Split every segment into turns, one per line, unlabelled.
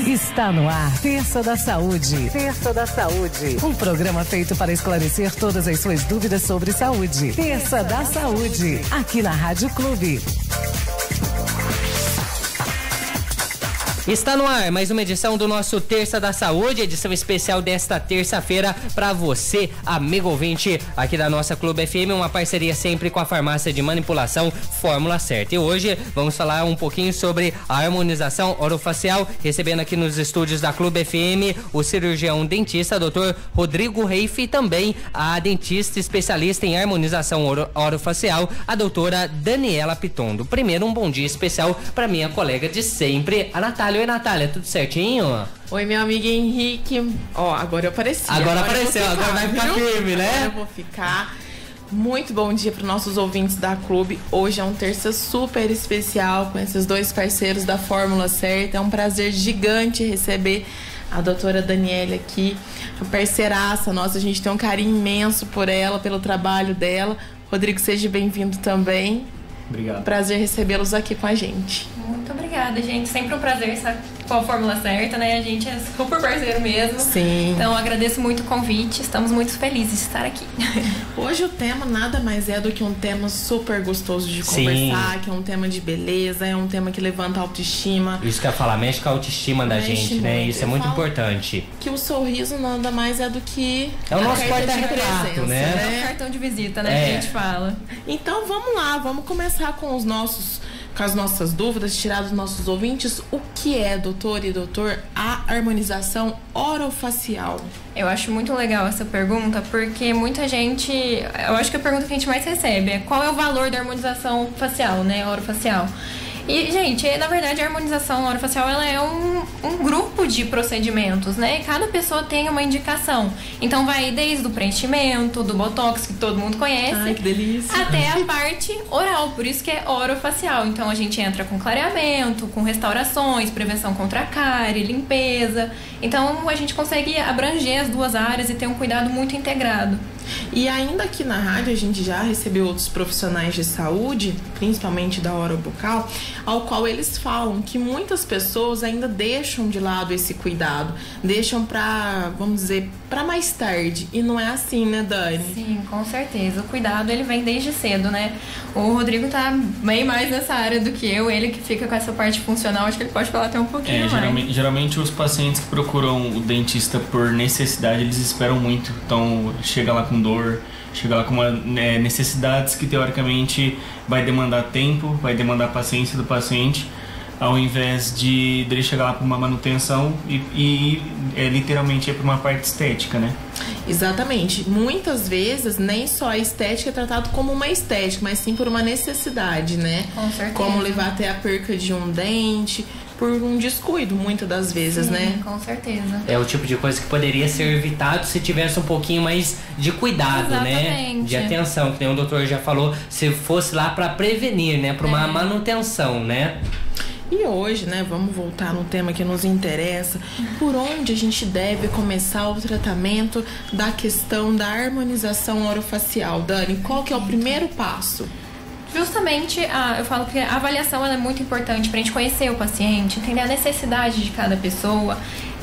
Está no ar, Terça da Saúde. Terça da Saúde. Um programa feito para esclarecer todas as suas dúvidas sobre saúde. Terça da Saúde. Aqui na Rádio Clube.
Está no ar mais uma edição do nosso Terça da Saúde, edição especial desta terça-feira para você, amigo ouvinte aqui da nossa Clube FM, uma parceria sempre com a farmácia de manipulação Fórmula Certa. E hoje vamos falar um pouquinho sobre a harmonização orofacial, recebendo aqui nos estúdios da Clube FM o cirurgião dentista, Dr. Rodrigo Reif, e também a dentista especialista em harmonização orofacial, a doutora Daniela Pitondo. Primeiro, um bom dia especial para minha colega de sempre, a Natália. Oi, Natália, tudo certinho?
Oi, meu amigo Henrique. Ó, agora eu apareci.
Agora apareceu, agora vai ficar firme, né?
Agora eu vou ficar. Muito bom dia para os nossos ouvintes da Clube. Hoje é um terça super especial com esses dois parceiros da Fórmula Certa. É um prazer gigante receber a doutora Daniela aqui, a parceiraça nossa. A gente tem um carinho imenso por ela, pelo trabalho dela. Rodrigo, seja bem-vindo também.
Obrigado.
Prazer recebê-los aqui com a gente.
Muito obrigada, gente. Sempre um prazer estar com a Fórmula Certa, né? A gente é super parceiro mesmo.
Sim.
Então, agradeço muito o convite. Estamos muito felizes de estar aqui.
Hoje o tema nada mais é do que um tema super gostoso de conversar,
Sim.
que é um tema de beleza, é um tema que levanta a autoestima.
Isso que eu ia falar, mexe com a autoestima da gente, né? Isso é muito importante.
Que o sorriso nada mais é do que
é o nosso
carta de
porta-retrato,
presença,
né?
É o cartão de visita, né? Que a gente fala.
Então vamos lá, vamos começar com as nossas dúvidas, tirar dos nossos ouvintes. O que é, doutor e doutor, a harmonização orofacial?
Eu acho muito legal essa pergunta, porque muita gente... Eu acho que a pergunta que a gente mais recebe é qual é o valor da harmonização facial, né? Orofacial. E, gente, na verdade, a harmonização orofacial ela é um grupo de procedimentos, né? Cada pessoa tem uma indicação. Então, vai desde o preenchimento, do botox, que todo mundo conhece.
Ai, que delícia.
Até a parte oral, por isso que é orofacial. Então, a gente entra com clareamento, com restaurações, prevenção contra a cárie, limpeza. Então, a gente consegue abranger as duas áreas e ter um cuidado muito integrado.
E ainda aqui na rádio a gente já recebeu outros profissionais de saúde, principalmente da orobucal, ao qual eles falam que muitas pessoas ainda deixam de lado esse cuidado, deixam pra, vamos dizer, pra mais tarde. E não é assim, né, Dani?
Sim, com certeza. O cuidado, ele vem desde cedo, né? O Rodrigo tá bem mais nessa área do que eu, ele que fica com essa parte funcional, acho que ele pode falar até um pouquinho mais.
Geralmente os pacientes que procuram o dentista por necessidade, eles esperam muito. Então, chega lá com dor, chega lá com necessidades que teoricamente vai demandar tempo, vai demandar paciência do paciente, ao invés de ele chegar lá para uma manutenção e literalmente é para uma parte estética, né?
Exatamente. Muitas vezes nem só a estética é tratado como uma estética, mas sim por uma necessidade, né?
Com certeza.
Como levar até a perca de um dente, por um descuido, muitas das vezes,
sim,
né?
Com certeza.
É o tipo de coisa que poderia ser evitado se tivesse um pouquinho mais de cuidado,
exatamente,
né? De atenção, que nem o doutor já falou, se fosse lá para prevenir, né? Para uma manutenção, né?
E hoje, né, vamos voltar no tema que nos interessa, por onde a gente deve começar o tratamento da questão da harmonização orofacial. Dani, qual que é o primeiro passo?
Justamente, eu falo que a avaliação ela é muito importante pra gente conhecer o paciente, entender a necessidade de cada pessoa.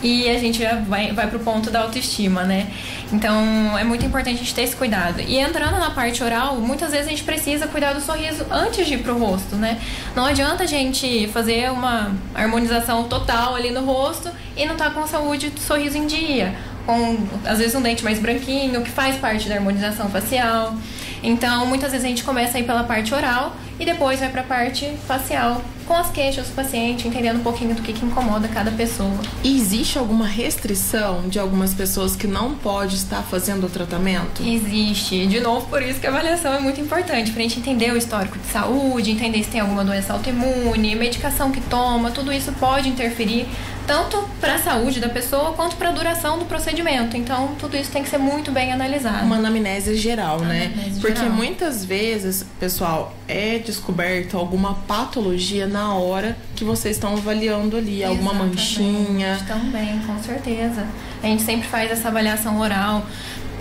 E a gente já vai pro ponto da autoestima, né? Então, é muito importante a gente ter esse cuidado. E entrando na parte oral, muitas vezes a gente precisa cuidar do sorriso antes de ir pro rosto, né? Não adianta a gente fazer uma harmonização total ali no rosto e não tá com a saúde do sorriso em dia. Com, às vezes, um dente mais branquinho, que faz parte da harmonização facial. Então, muitas vezes a gente começa aí pela parte oral e depois vai pra parte facial, com as queixas do paciente, entendendo um pouquinho do que incomoda cada pessoa.
E existe alguma restrição de algumas pessoas que não pode estar fazendo o tratamento?
Existe. De novo, por isso que a avaliação é muito importante, pra gente entender o histórico de saúde, entender se tem alguma doença autoimune, medicação que toma, tudo isso pode interferir tanto para a saúde da pessoa quanto para a duração do procedimento. Então, tudo isso tem que ser muito bem analisado.
Uma anamnese geral, né? Porque muitas vezes, pessoal, é descoberto alguma patologia na hora que vocês estão avaliando ali, alguma manchinha.
Também, com certeza. A gente sempre faz essa avaliação oral,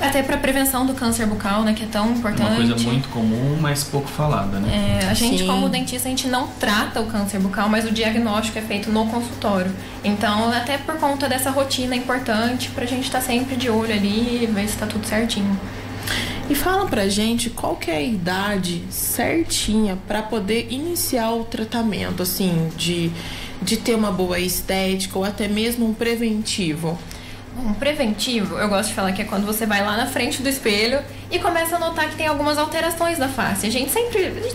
até para prevenção do câncer bucal, né, que é tão importante.
Uma coisa muito comum, mas pouco falada, né?
A gente, como dentista, a gente não trata o câncer bucal, mas o diagnóstico é feito no consultório. Então, até por conta dessa rotina importante, pra gente estar sempre de olho ali e ver se tá tudo certinho.
E fala pra gente qual que é a idade certinha para poder iniciar o tratamento, assim, de ter uma boa estética ou até mesmo um preventivo.
Um preventivo, eu gosto de falar que é quando você vai lá na frente do espelho e começa a notar que tem algumas alterações da face. A gente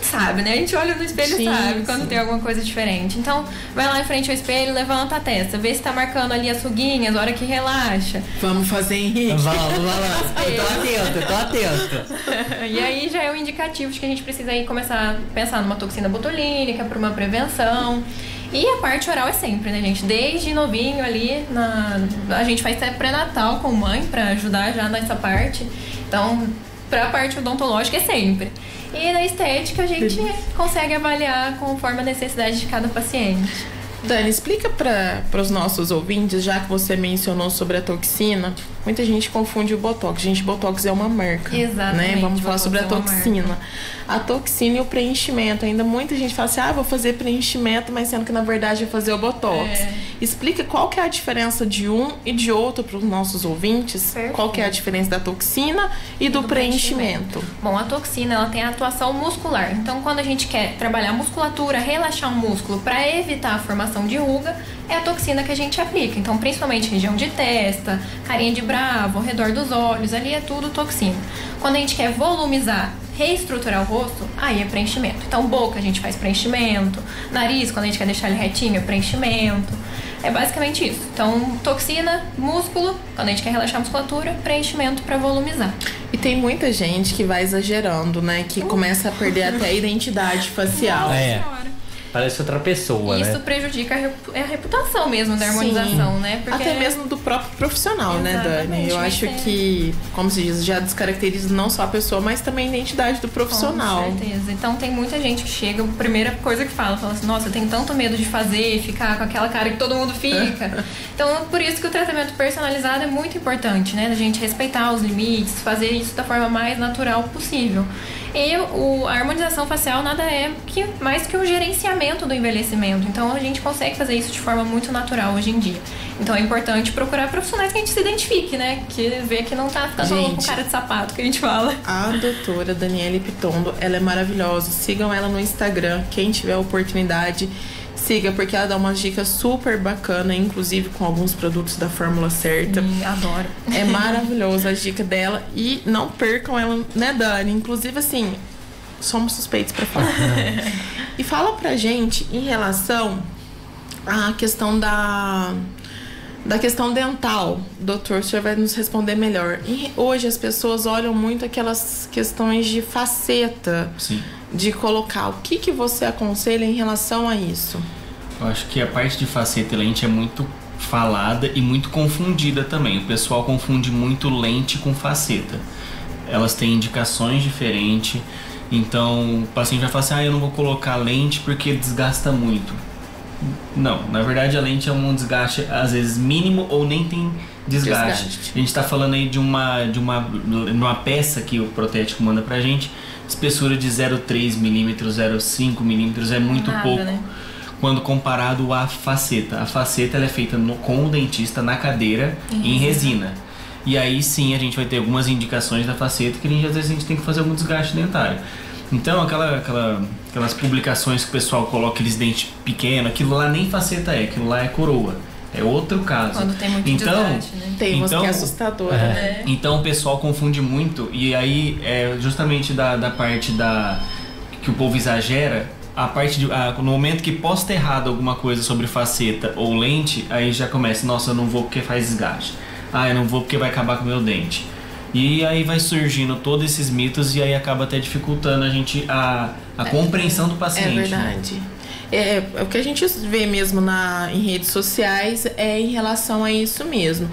sabe, né? A gente olha no espelho e sabe quando tem alguma coisa diferente. Então, vai lá em frente ao espelho, levanta a testa, vê se tá marcando ali as ruguinhas, a hora que relaxa.
Vamos fazer, Henrique.
Vamos. Eu tô atento.
E aí já é um indicativo de que a gente precisa aí começar a pensar numa toxina botulínica, para uma prevenção. E a parte oral é sempre, né, gente? Desde novinho ali, a gente faz até pré-natal com mãe pra ajudar já nessa parte. Então, pra parte odontológica é sempre. E na estética a gente consegue avaliar conforme a necessidade de cada paciente.
Dani, explica para os nossos ouvintes, já que você mencionou sobre a toxina, muita gente confunde o Botox. Gente, Botox é uma marca.
Exatamente.
Né? Vamos falar sobre a toxina. A toxina e o preenchimento. Ainda muita gente fala assim, vou fazer preenchimento, mas sendo que na verdade vai fazer o Botox. Explica qual que é a diferença de um e de outro para os nossos ouvintes.
Perfeito.
Qual que é a diferença da toxina e do preenchimento.
Bom, a toxina ela tem a atuação muscular. Então, quando a gente quer trabalhar musculatura, relaxar o músculo para evitar a formação de ruga, é a toxina que a gente aplica. Então, principalmente região de testa, carinha de bravo, ao redor dos olhos, ali é tudo toxina. Quando a gente quer volumizar, reestruturar o rosto, aí é preenchimento. Então, boca a gente faz preenchimento, nariz, quando a gente quer deixar ele retinho, é preenchimento. É basicamente isso. Então, toxina, músculo, quando a gente quer relaxar a musculatura, preenchimento para volumizar.
E tem muita gente que vai exagerando, né? Que começa a perder até a identidade facial.
Parece outra pessoa,
e
né?
isso prejudica a reputação mesmo da harmonização, né? Porque
até mesmo do próprio profissional, né, Dani? Eu acho que, como se diz, já descaracteriza não só a pessoa, mas também a identidade do profissional.
Com certeza. Então tem muita gente que chega, a primeira coisa que fala assim, nossa, eu tenho tanto medo de fazer, ficar com aquela cara que todo mundo fica. Então, por isso que o tratamento personalizado é muito importante, né? A gente respeitar os limites, fazer isso da forma mais natural possível. E a harmonização facial nada é mais que o gerenciamento do envelhecimento. Então a gente consegue fazer isso de forma muito natural hoje em dia. Então é importante procurar profissionais que a gente se identifique, né? Que vê que não tá ficando com cara de sapato, que a gente fala.
A doutora Daniele Pitondo, ela é maravilhosa. Sigam ela no Instagram. Quem tiver a oportunidade, siga, porque ela dá umas dicas super bacanas, inclusive com alguns produtos da Fórmula Certa.
Adoro.
É maravilhosa a dica dela. E não percam ela, né, Dani? Inclusive, assim, somos suspeitos pra falar. E fala pra gente em relação à questão da questão dental. Doutor, o senhor vai nos responder melhor. E hoje as pessoas olham muito aquelas questões de faceta.
Sim.
De colocar. O que você aconselha em relação a isso?
Eu acho que a parte de faceta e lente é muito falada e muito confundida também. O pessoal confunde muito lente com faceta. Elas têm indicações diferentes. Então o paciente vai falar assim, eu não vou colocar lente porque desgasta muito. Não, na verdade a lente é um desgaste às vezes mínimo ou nem tem desgaste. A gente está falando aí de uma peça que o protético manda pra gente, espessura de 0,3 milímetros, 0,5 milímetros, é muito pouco, né? Quando comparado à faceta. A faceta ela é feita com o dentista na cadeira em resina. E aí sim a gente vai ter algumas indicações da faceta que às vezes a gente tem que fazer algum desgaste dentário. Então aquelas publicações que o pessoal coloca aqueles dentes pequenos, aquilo lá nem faceta aquilo lá é coroa. É outro caso.
Quando tem muito desgaste, né?
Tem umas que é assustadora, né?
Então o pessoal confunde muito. E aí é justamente da parte que o povo exagera. A parte no momento que posta errado alguma coisa sobre faceta ou lente, aí já começa, nossa, eu não vou porque faz desgaste. Eu não vou porque vai acabar com o meu dente. E aí vai surgindo todos esses mitos e aí acaba até dificultando a gente a compreensão do paciente.
É verdade. Né? O que a gente vê mesmo em redes sociais é em relação a isso mesmo.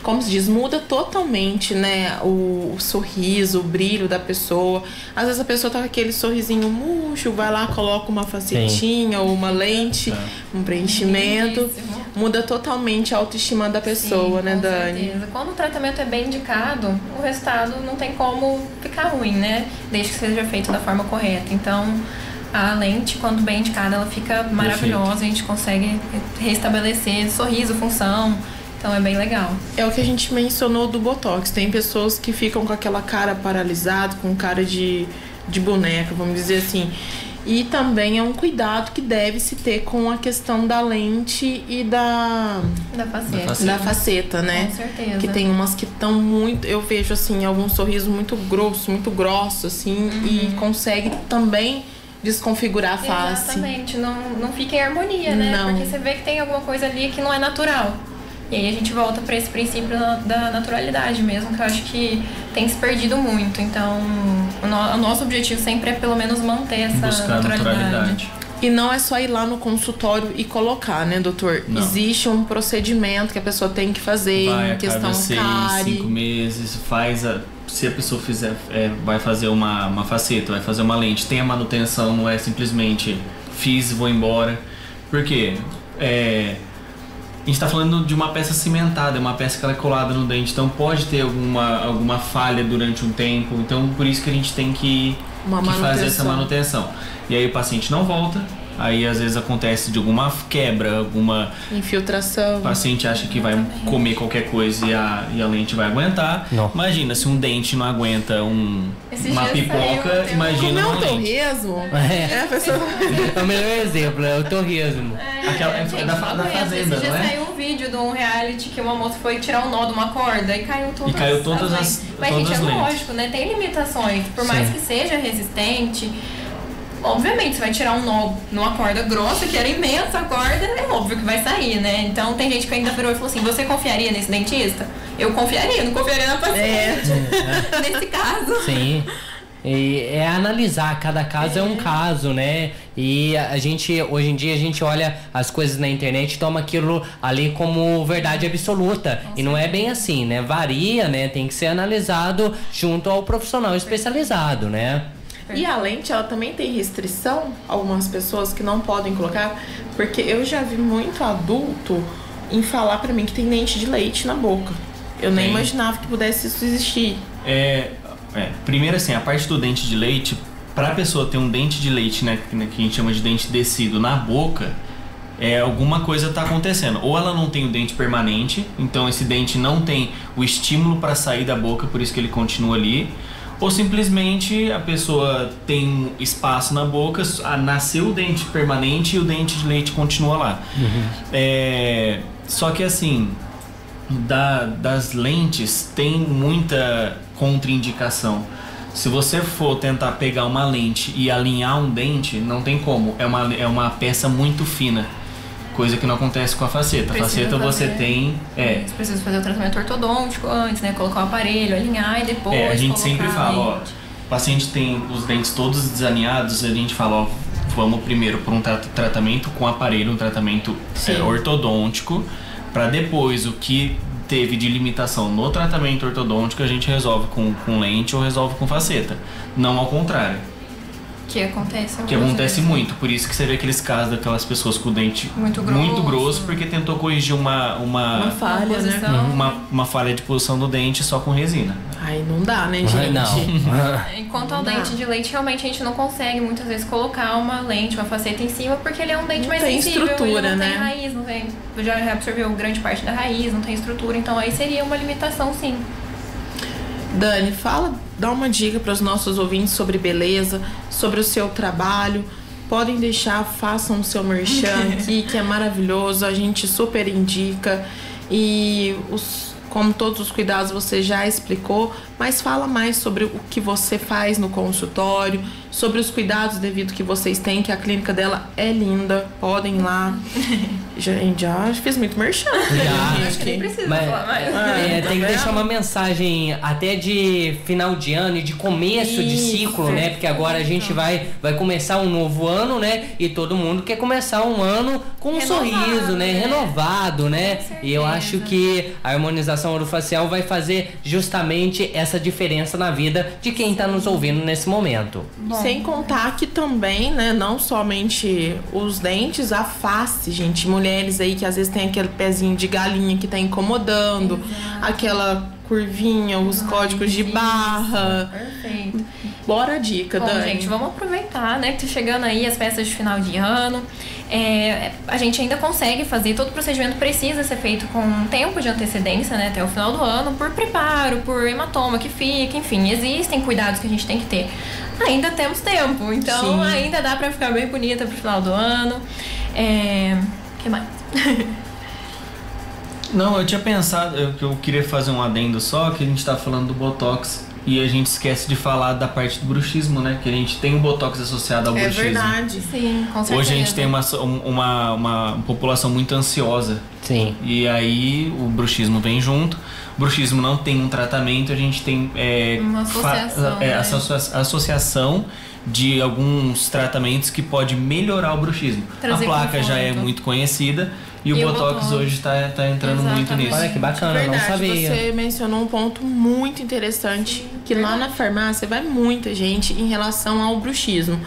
como se diz, muda totalmente, né, o sorriso, o brilho da pessoa. Às vezes a pessoa tá com aquele sorrisinho murcho, vai lá, coloca uma facetinha ou uma lente, um preenchimento. Muda totalmente a autoestima da pessoa, né, Dani?
Certeza. Quando o tratamento é bem indicado, o resultado não tem como ficar ruim, né? Desde que seja feito da forma correta. Então, a lente, quando bem indicada, ela fica maravilhosa. A gente consegue restabelecer sorriso, função. Então é bem legal.
É o que a gente mencionou do Botox. Tem pessoas que ficam com aquela cara paralisada, com cara de boneca, vamos dizer assim. E também é um cuidado que deve se ter com a questão da lente e da faceta, né?
Com certeza.
Que tem umas que estão muito... Eu vejo, assim, algum sorriso muito grosso, assim, e consegue também desconfigurar a face.
Exatamente. Não fica em harmonia, né?
Não.
Porque você vê que tem alguma coisa ali que não é natural. E aí a gente volta para esse princípio da naturalidade mesmo, que eu acho que tem se perdido muito. Então, o nosso objetivo sempre é pelo menos manter essa naturalidade.
E não é só ir lá no consultório e colocar, né, doutor?
Não.
Existe um procedimento que a pessoa tem que fazer,
Vai,
questão
5 meses, se a pessoa fizer, vai fazer uma faceta, vai fazer uma lente, tem a manutenção, não é simplesmente fiz e vou embora. Por quê? A gente tá falando de uma peça cimentada, uma peça que ela é colada no dente, então pode ter alguma falha durante um tempo, então por isso que a gente tem que fazer essa manutenção. E aí o paciente não volta, aí às vezes acontece de alguma quebra, alguma
infiltração.
O paciente acha que vai comer qualquer coisa e a lente vai aguentar. Não. Imagina, se um dente não aguenta uma pipoca, imagina uma lente.
Torresmo?
É o melhor exemplo, é o torresmo.
É da fazenda,
não é?
Já
saiu um vídeo de um reality que uma moça foi tirar um nó de uma corda e caiu
todas as
Mas, gente, é lógico, né? Tem limitações. Por mais que seja resistente, obviamente, você vai tirar um nó numa corda grossa, que era imensa a corda, é óbvio que vai sair, né? Então, tem gente que ainda virou e falou assim, você confiaria nesse dentista? Eu confiaria, não confiaria na paciente. Nesse caso.
Sim. E é analisar, cada caso é um caso, né? E a gente, hoje em dia, a gente olha as coisas na internet e toma aquilo ali como verdade absoluta. E não é bem assim, né? Varia, né? Tem que ser analisado junto ao profissional especializado, né?
E a lente, ela também tem restrição? Algumas pessoas que não podem colocar? Porque eu já vi muito adulto em falar pra mim que tem lente de leite na boca. Eu nem imaginava que pudesse isso existir.
Primeiro assim, a parte do dente de leite, pra pessoa ter um dente de leite, né, que a gente chama de dente descido na boca, alguma coisa tá acontecendo. Ou ela não tem o dente permanente, então esse dente não tem o estímulo para sair da boca, por isso que ele continua ali. Ou simplesmente a pessoa tem espaço na boca, nasceu o dente permanente e o dente de leite continua lá. Só que assim, das lentes tem muita contraindicação. Se você for tentar pegar uma lente e alinhar um dente, não tem como. É uma peça muito fina. Coisa que não acontece com a faceta. A faceta você tem...
Você precisa fazer o tratamento ortodôntico antes, né? Colocar o aparelho, alinhar e depois
a gente sempre fala, o paciente tem os dentes todos desalinhados, a gente fala, vamos primeiro por um tratamento com aparelho, um tratamento ortodôntico, para depois o que teve de limitação no tratamento ortodôntico a gente resolve com lente ou resolve com faceta. Não ao contrário.
Que acontece
muito, por isso que você vê aqueles casos daquelas pessoas com o dente muito grosso porque tentou corrigir uma
falha, né?
Uma falha de posição do dente só com resina.
Ai, não dá, né, gente?
Não.
Enquanto ao dente de leite, realmente a gente não consegue muitas vezes colocar uma lente, uma faceta em cima, porque ele é um dente mais sensível.
Estrutura,
ele não
né?
tem raiz, não tem. Já absorveu grande parte da raiz, não tem estrutura, então aí seria uma limitação, sim.
Dani, dá uma dica para os nossos ouvintes sobre beleza, sobre o seu trabalho. Podem deixar, façam o seu merchan aqui, que é maravilhoso, a gente super indica. E como todos os cuidados você já explicou, mas fala mais sobre o que você faz no consultório, sobre os cuidados devido que vocês têm, que a clínica dela é linda, podem ir lá. Gente, já fiz muito merchan.
Acho que nem precisa falar mais.
Tem que deixar uma mensagem até de final de ano e de começo de ciclo, né? Porque agora a gente vai começar um novo ano, né? E todo mundo quer começar um ano com um sorriso, né? Renovado, né? E eu acho que a harmonização orofacial vai fazer justamente essa diferença na vida de quem tá nos ouvindo nesse momento.
Sem contar que também, né, não somente os dentes, a face, gente. Mulheres aí que às vezes tem aquele pezinho de galinha que tá incomodando, aquela curvinha, os códigos de barra.
Perfeito.
Bora a dica,
Bom,
Dani.
gente, vamos aproveitar, né, que tá chegando aí as festas de final de ano. A gente ainda consegue fazer, todo o procedimento precisa ser feito com um tempo de antecedência, né, até o final do ano, por preparo, por hematoma que fica, enfim, existem cuidados que a gente tem que ter. Ainda temos tempo, então ainda dá pra ficar bem bonita pro final do ano. Que mais?
Não, eu tinha pensado, eu queria fazer um adendo só, que a gente tá falando do Botox e a gente esquece de falar da parte do bruxismo, né? Que a gente tem o Botox associado ao bruxismo.
É verdade.
Sim, com certeza.
Hoje a gente tem uma população muito ansiosa.
Sim.
E aí o bruxismo vem junto. O bruxismo não tem um tratamento, a gente tem
uma associação,
associação de alguns tratamentos que pode melhorar o bruxismo.
Trazer
a placa
conforto.
já é muito conhecida e o Botox hoje tá entrando muito nisso.
Olha que bacana,
Verdade,
não sabia.
você mencionou um ponto muito interessante, que lá na farmácia vai muita gente em relação ao bruxismo.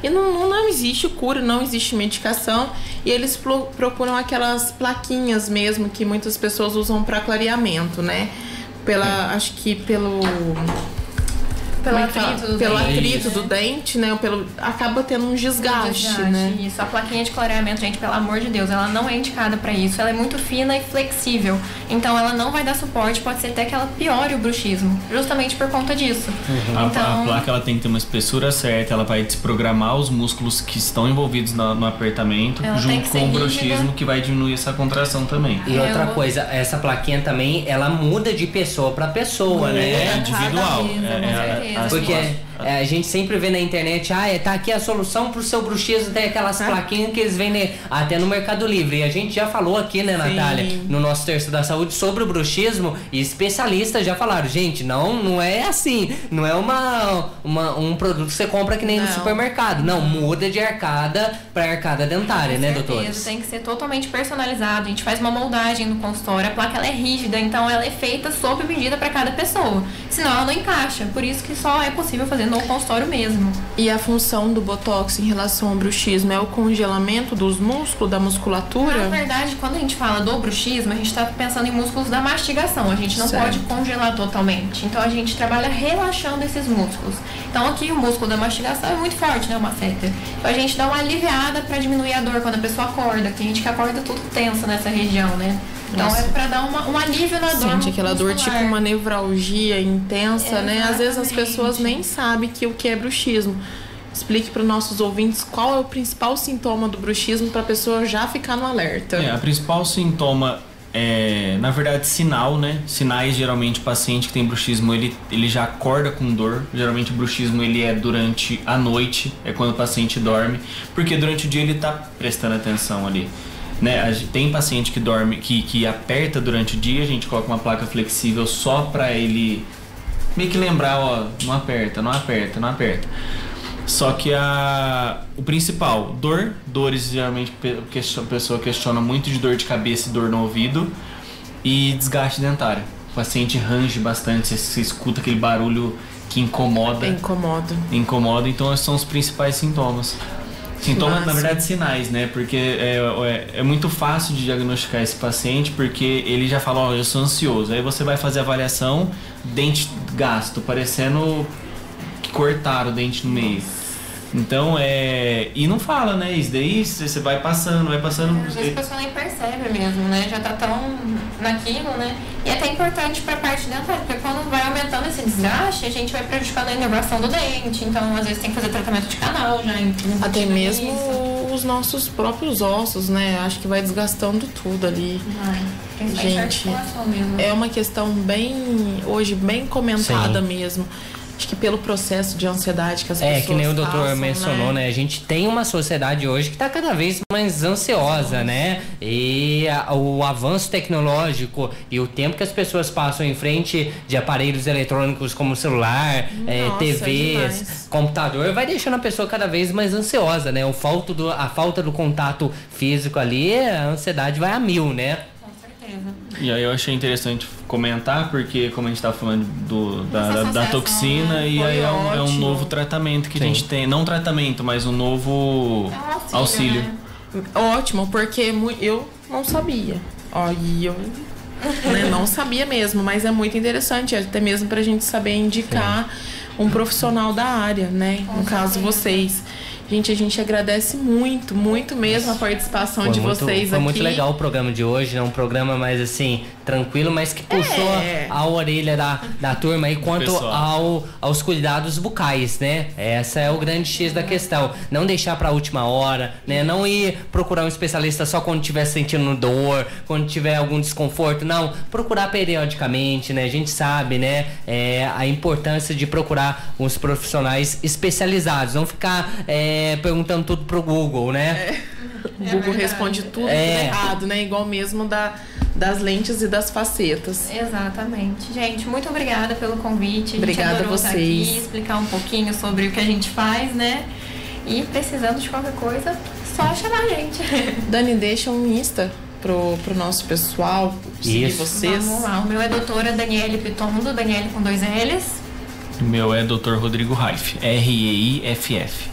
E não existe cura, não existe medicação, e eles procuram aquelas plaquinhas mesmo que muitas pessoas usam para clareamento, né? Acho que pelo atrito do dente, né? Acaba tendo um desgaste, né?
Isso, a plaquinha de clareamento, gente, pelo amor de Deus, ela não é indicada pra isso. Ela é muito fina e flexível. Então ela não vai dar suporte, pode ser até que ela piore o bruxismo, justamente por conta disso.
A placa ela tem que ter uma espessura certa, ela vai desprogramar os músculos que estão envolvidos no apertamento,
ela
junto com o bruxismo, que vai diminuir essa contração também.
E outra coisa, essa plaquinha também, ela muda de pessoa pra pessoa, né?
É individual.
Porque a gente sempre vê na internet, tá aqui a solução pro seu bruxismo, tem aquelas plaquinhas que eles vendem até no Mercado Livre. E a gente já falou aqui, né, Natália, no nosso Terço da Saúde sobre o bruxismo, e especialistas já falaram, gente, não é assim, não é um produto que você compra que nem no supermercado. Não, muda de arcada pra arcada dentária, né, doutores?
Tem que ser totalmente personalizado. A gente faz uma moldagem no consultório, a placa ela é rígida, então ela é feita sob medida para cada pessoa. Senão ela não encaixa. Por isso que só é possível fazer no consultório mesmo.
E a função do Botox em relação ao bruxismo é o congelamento dos músculos, da musculatura?
Na verdade, quando a gente fala do bruxismo, a gente está pensando em músculos da mastigação. A gente não pode congelar totalmente. Então a gente trabalha relaxando esses músculos. Então aqui o músculo da mastigação é muito forte, né, o masseter. Então a gente dá uma aliviada para diminuir a dor quando a pessoa acorda. Tem gente que acorda tudo tenso nessa região, né? Então é pra dar um alívio na dor.
Sente aquela dor tipo uma nevralgia intensa, né? Às vezes as pessoas nem sabem o que é bruxismo. Explique para os nossos ouvintes qual é o principal sintoma do bruxismo para a pessoa já ficar no alerta.
A principal sintoma é, na verdade, sinal, né? Sinais, geralmente, o paciente que tem bruxismo, ele já acorda com dor. Geralmente o bruxismo ele é durante a noite, é quando o paciente dorme, porque durante o dia ele tá prestando atenção ali. Né? Tem paciente que dorme, que aperta durante o dia, a gente coloca uma placa flexível só pra ele meio que lembrar, não aperta, não aperta, não aperta. Só que o principal, dores, geralmente a pessoa questiona muito de dor de cabeça e dor no ouvido, e desgaste dentário. O paciente range bastante, você escuta aquele barulho que incomoda. Incomoda, então esses são os principais sintomas. Sintomas, na verdade, sinais, né? Porque é muito fácil de diagnosticar esse paciente, porque ele já fala, eu sou ansioso. Aí você vai fazer a avaliação, dente gasto, parecendo que cortaram o dente no meio. Então, e não fala, né? Isso daí você vai passando.
Às vezes a pessoa nem percebe mesmo, né? Já tá tão naquilo, né? E é até importante pra parte dentária, porque quando vai aumentando esse desgaste, a gente vai prejudicando a inervação do dente. Então, às vezes tem que fazer tratamento de canal já.
Até mesmo os nossos próprios ossos, né? Acho que vai desgastando tudo ali. Gente, é uma questão hoje bem comentada mesmo. acho que pelo processo de ansiedade que as pessoas
que nem o doutor
passam,
mencionou, né? A gente tem uma sociedade hoje que está cada vez mais ansiosa, né? E o avanço tecnológico e o tempo que as pessoas passam em frente de aparelhos eletrônicos como celular, TVs, computador, vai deixando a pessoa cada vez mais ansiosa, né? A falta do contato físico ali, a ansiedade vai a 1000, né?
E aí eu achei interessante comentar, porque como a gente tá falando da toxina, e aí é um novo tratamento que a gente tem. Não tratamento, mas um novo auxílio.
Né? Ótimo, porque eu não sabia. E eu não sabia mesmo, mas é muito interessante, até mesmo pra gente saber indicar um profissional da área, né? No caso, vocês. Gente, a gente agradece muito, muito mesmo a participação de vocês aqui.
Foi muito legal o programa de hoje, né? Um programa mais assim, tranquilo, mas que puxou a orelha da turma aí quanto aos cuidados bucais, né? Essa é o grande X da questão. Não deixar pra última hora, né? Não ir procurar um especialista só quando estiver sentindo dor, quando tiver algum desconforto. Não, procurar periodicamente, né? A gente sabe, né? A importância de procurar uns profissionais especializados. Não ficar perguntando tudo pro Google, né?
O Google responde tudo errado, né? Igual mesmo das lentes e das facetas.
Exatamente. Gente, muito obrigada pelo convite.
Obrigada a vocês.
Estar aqui, explicar um pouquinho sobre o que a gente faz, né? E precisando de qualquer coisa, só chamar a gente.
Dani, deixa um Insta pro nosso pessoal seguir vocês.
Vamos lá. O meu é doutora Daniele Pitondo, Daniele com 2 L's.
O meu é Dr. Rodrigo Raif, REIFF.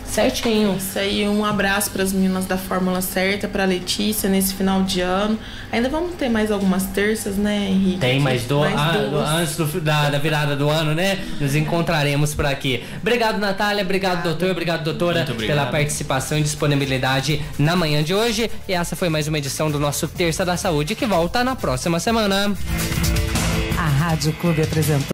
Certinho.
Isso aí, um abraço para as meninas da Fórmula Certa, para Letícia nesse final de ano. Ainda vamos ter mais algumas terças, né, Henrique?
Tem mais duas. Antes da virada do ano, né? Nos encontraremos por aqui. Obrigado, Natália. Obrigado, doutor. Obrigado, doutora, pela participação e disponibilidade na manhã de hoje. E essa foi mais uma edição do nosso Terça da Saúde, que volta na próxima semana.
A Rádio Clube apresentou